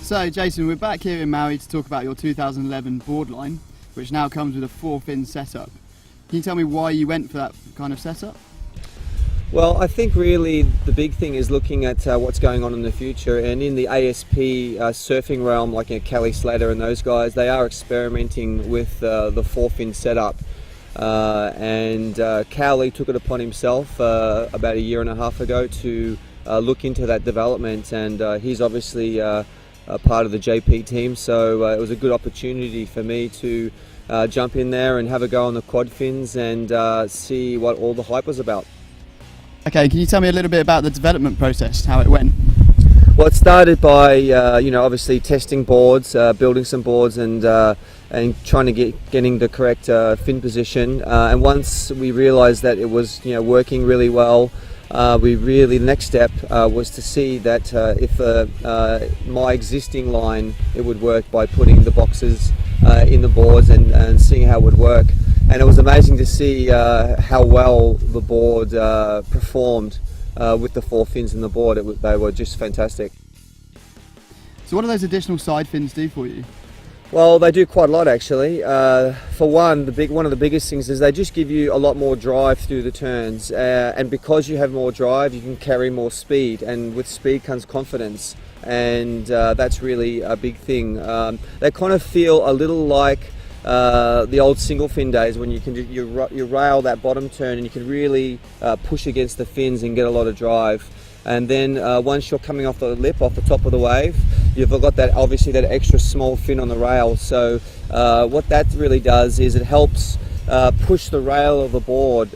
So Jason, we're back here in Maui to talk about your 2011 board line, which now comes with a 4-fin setup. Can you tell me why you went for that kind of setup? Well, I think really the big thing is looking at what's going on in the future, and in the ASP surfing realm, like Kelly Slater and those guys, they are experimenting with the 4-fin setup. And Cowley took it upon himself about a year and a half ago to look into that development, and he's obviously part of the JP team, so it was a good opportunity for me to jump in there and have a go on the quad fins and see what all the hype was about. Okay, can you tell me a little bit about the development process, how it went? Well, it started by obviously testing boards, building some boards, and trying to getting the correct fin position. And once we realised that it was working really well, the next step was to see that if my existing line, it would work by putting the boxes in the boards and seeing how it would work. And it was amazing to see how well the board performed with the 4 fins in the board. They were just fantastic. So what do those additional side fins do for you? Well, they do quite a lot actually. For one of the biggest things is they just give you a lot more drive through the turns, and because you have more drive, you can carry more speed, and with speed comes confidence, and that's really a big thing. They kind of feel a little like the old single fin days when you rail that bottom turn and you can really push against the fins and get a lot of drive. And then once you're coming off the lip, off the top of the wave, you've got that obviously that extra small fin on the rail. So what that really does is it helps push the rail of the board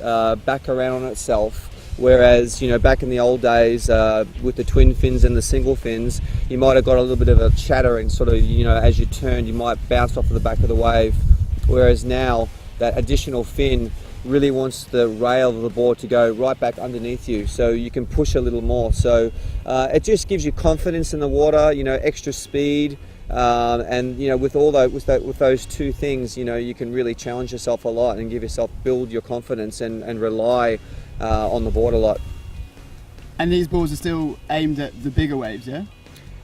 back around on itself. Whereas back in the old days with the twin fins and the single fins, you might have got a little bit of a chatter and sort of as you turned, you might bounce off of the back of the wave. Whereas now that additional fin really wants the rail of the board to go right back underneath you, so you can push a little more. So it just gives you confidence in the water, extra speed, and with those two things, you can really challenge yourself a lot and build your confidence and rely on the board a lot. And these boards are still aimed at the bigger waves, yeah?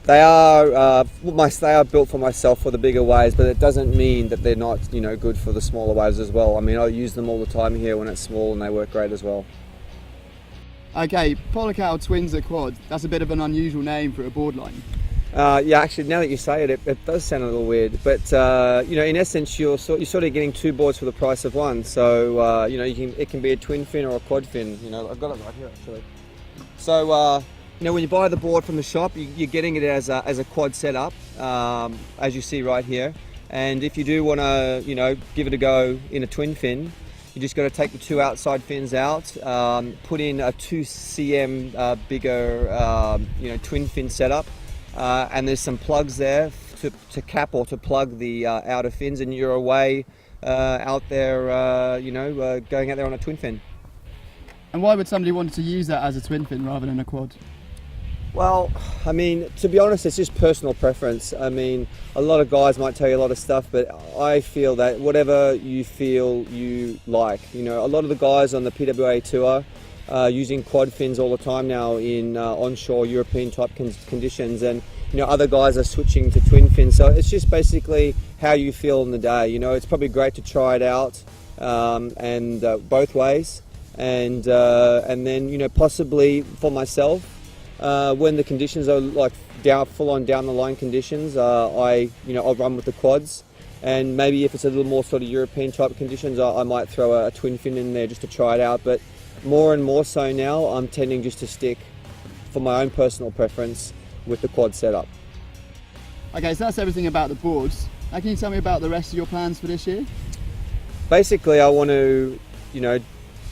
They are built for myself for the bigger waves, but it doesn't mean that they're not good for the smaller waves as well. I mean, I use them all the time here when it's small, and they work great as well. Okay, Polakow Twins at Quad. That's a bit of an unusual name for a board line. Yeah, actually, now that you say it, it does sound a little weird. But in essence, you're sort of getting 2 boards for the price of 1. So it can be a twin fin or a quad fin. I've got it right here actually. So. When you buy the board from the shop, you're getting it as a quad setup, as you see right here. And if you do want to, give it a go in a twin fin, you just got to take the 2 outside fins out, put in a 2 cm bigger, twin fin setup, and there's some plugs there to cap or to plug the outer fins, and you're away out there, going out there on a twin fin. And why would somebody want to use that as a twin fin rather than a quad? Well, I mean, to be honest, it's just personal preference. I mean, a lot of guys might tell you a lot of stuff, but I feel that whatever you feel you like. A lot of the guys on the PWA tour are using quad fins all the time now in onshore European type conditions, and other guys are switching to twin fins. So it's just basically how you feel in the day. It's probably great to try it out and both ways, and then possibly for myself. When the conditions are like full-on down the line conditions, I'll run with the quads, and maybe if it's a little more sort of European type conditions, I might throw a twin fin in there just to try it out. But more and more so now, I'm tending just to stick, for my own personal preference, with the quad setup. Okay, so that's everything about the boards. Now can you tell me about the rest of your plans for this year? Basically, I want to,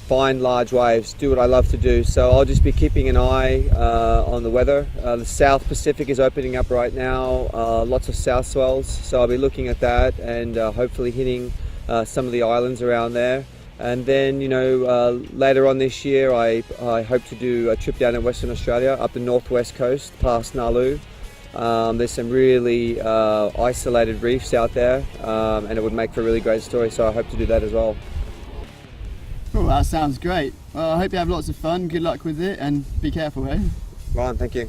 find large waves, do what I love to do. So I'll just be keeping an eye on the weather. The South Pacific is opening up right now, lots of south swells, so I'll be looking at that and hopefully hitting some of the islands around there. And then, you know, later on this year I hope to do a trip down in Western Australia, up the northwest coast past Nauru. There's some really isolated reefs out there, and it would make for a really great story, so I hope to do that as well. Oh, that sounds great. Well, I hope you have lots of fun. Good luck with it and be careful, eh? Ryan, thank you.